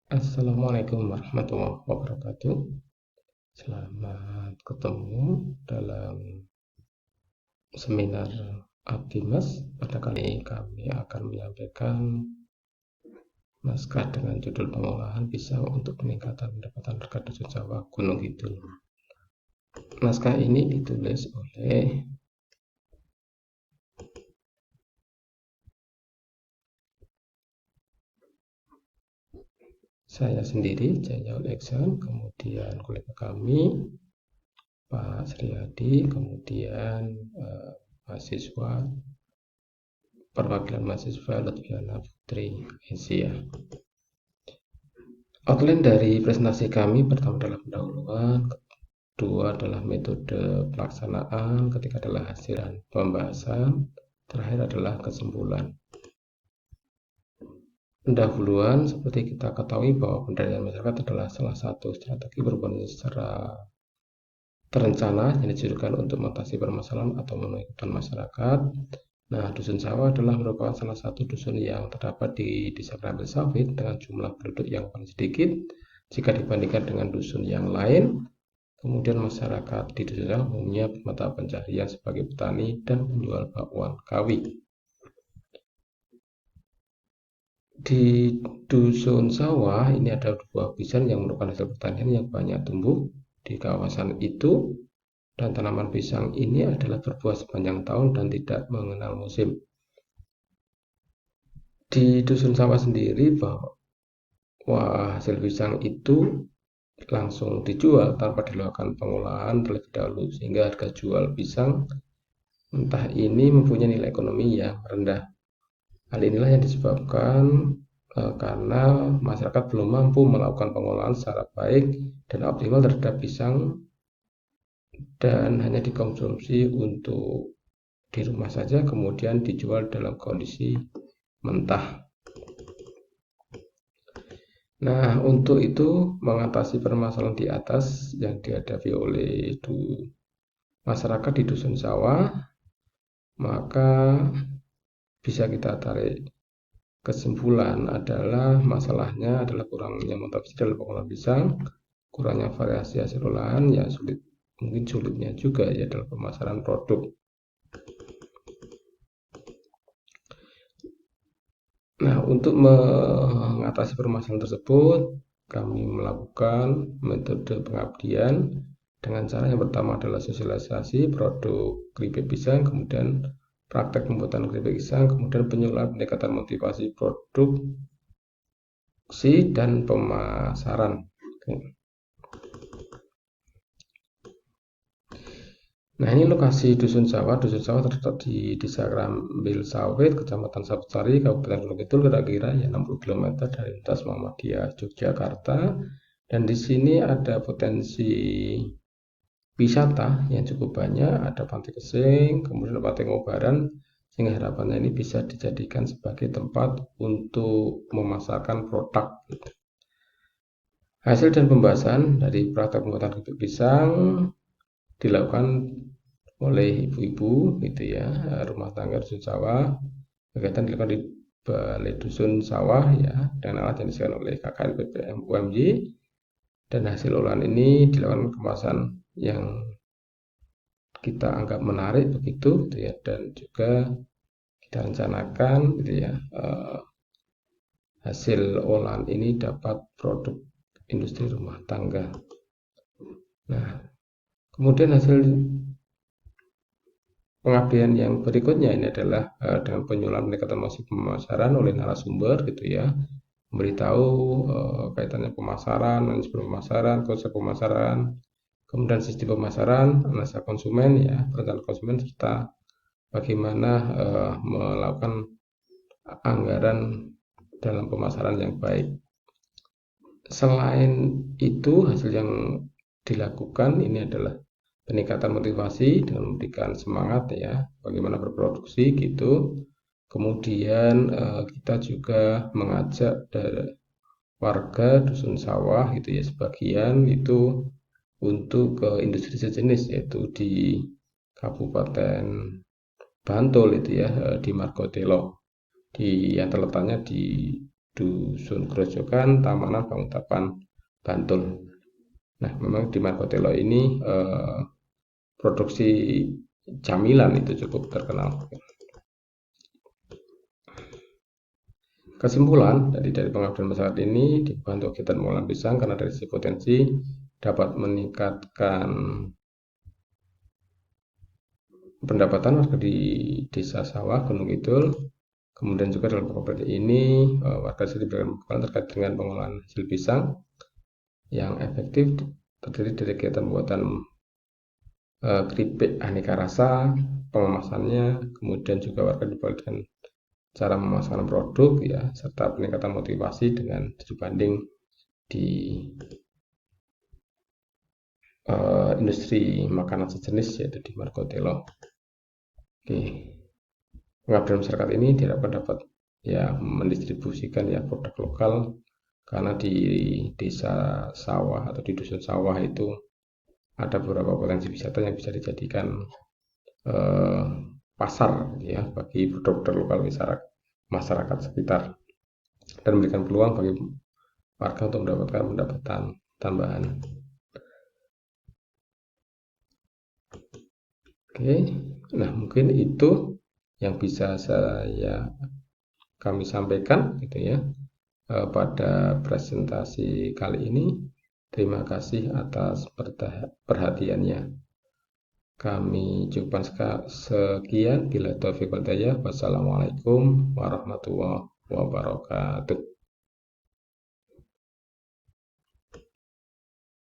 Assalamualaikum warahmatullahi wabarakatuh. Selamat ketemu dalam seminar Optimus. Pada kali ini kami akan menyampaikan naskah dengan judul pengolahan pisang untuk peningkatan pendapatan warga dusun Jawa Gunung Kidul. Naskah ini ditulis oleh saya sendiri, Jayaul Eksan, kemudian kolega kami Pak Sriyadi, kemudian mahasiswa perwakilan mahasiswa Lutfiana Putri Asia. Outline dari presentasi kami pertama adalah pendahuluan, kedua adalah metode pelaksanaan, ketiga adalah hasil dan pembahasan, terakhir adalah kesimpulan. Pendahuluan, seperti kita ketahui bahwa pemberdayaan masyarakat adalah salah satu strategi berbangun secara terencana yang ditujukan untuk mengatasi permasalahan atau memenuhi kebutuhan masyarakat. Nah, dusun sawah adalah merupakan salah satu dusun yang terdapat di Desa Krambil Sawit dengan jumlah penduduk yang paling sedikit jika dibandingkan dengan dusun yang lain. Kemudian masyarakat di dusun sawah umumnya bermata pencaharian sebagai petani dan penjual bakwan kawi. Di dusun sawah ini ada buah pisang yang merupakan hasil pertanian yang banyak tumbuh di kawasan itu, dan tanaman pisang ini adalah berbuah sepanjang tahun dan tidak mengenal musim. Di dusun sawah sendiri bahwa hasil pisang itu langsung dijual tanpa dilakukan pengolahan terlebih dahulu, sehingga harga jual pisang entah ini mempunyai nilai ekonomi yang rendah. Hal inilah yang disebabkan karena masyarakat belum mampu melakukan pengolahan secara baik dan optimal terhadap pisang dan hanya dikonsumsi untuk di rumah saja, kemudian dijual dalam kondisi mentah. Nah, untuk itu mengatasi permasalahan di atas yang dihadapi oleh masyarakat di dusun sawah, maka bisa kita tarik kesimpulan adalah masalahnya adalah kurangnya motivasi dalam pengolahan pisang, kurangnya variasi hasil olahan, ya mungkin sulitnya juga ya dalam pemasaran produk. Nah, untuk mengatasi permasalahan tersebut, kami melakukan metode pengabdian dengan cara yang pertama adalah sosialisasi produk keripik pisang, kemudian praktek pembuatan keripik pisang, kemudian penyuluhan pendekatan motivasi produksi dan pemasaran. Nah, ini lokasi dusun sawah. Dusun sawah terletak di Desa Krambil Sawit, Kecamatan Sapsari, Kabupaten Gunung Kidul, kira-kira ya 60 km dari lintas Muhammadiyah Yogyakarta. Dan di sini ada potensi wisata yang cukup banyak, ada Pantai Kesing, kemudian Pantai Ngobaran, sehingga harapannya ini bisa dijadikan sebagai tempat untuk memasarkan produk. Hasil dan pembahasan dari praktek pembuatan keripik pisang dilakukan oleh ibu-ibu gitu ya, rumah tangga dusun sawah. Kegiatan dilakukan di balai dusun sawah ya, dengan alat yang disediakan oleh KKN PPM UMY, dan hasil olahan ini dilakukan kemasan yang kita anggap menarik begitu gitu ya, dan juga kita rencanakan gitu ya, hasil olahan ini dapat produk industri rumah tangga. Nah, kemudian hasil pengabdian yang berikutnya ini adalah dengan penyuluhan pendekatan pemasaran oleh narasumber gitu ya, memberitahu kaitannya pemasaran, manajemen pemasaran, konsep pemasaran, kemudian sistem pemasaran, analisa konsumen ya, perencanaan konsumen, serta bagaimana melakukan anggaran dalam pemasaran yang baik. Selain itu, hasil yang dilakukan ini adalah peningkatan motivasi dengan memberikan semangat ya, bagaimana berproduksi gitu. Kemudian kita juga mengajak dari warga dusun sawah gitu ya, sebagian itu untuk ke industri sejenis, yaitu di Kabupaten Bantul itu ya, di Margotelo, yang terletaknya di Dusun Grojogan, Tamanan, Bangutapan, Bantul. Nah, memang di Margotelo ini produksi camilan itu cukup terkenal. Kesimpulan dari pengabdian masyarakat ini dibantu kegiatan pengolahan pisang karena dari sisi potensi dapat meningkatkan pendapatan warga di desa sawah Gunung Kidul. Kemudian juga dalam kooperatif ini warga bisa diberikan pengetahuan terkait dengan pengolahan hasil pisang yang efektif terdiri dari kegiatan pembuatan keripik aneka rasa, pengemasannya, kemudian juga warga dibagikan cara memasarkan produk ya, serta peningkatan motivasi dengan studi banding di industri makanan sejenis yaitu di Margotelo. Oke. Pengabdian masyarakat ini diharapkan dapat ya mendistribusikan ya produk lokal karena di desa sawah atau di dusun sawah itu ada beberapa potensi wisata yang bisa dijadikan pasar ya bagi produk-produk lokal masyarakat sekitar dan memberikan peluang bagi warga untuk mendapatkan pendapatan tambahan. Oke, nah mungkin itu yang bisa kami sampaikan gitu ya pada presentasi kali ini. Terima kasih atas perhatiannya. Kami cukupkan sekian. Bila taufiq wal hidayah. Wassalamualaikum warahmatullahi wabarakatuh.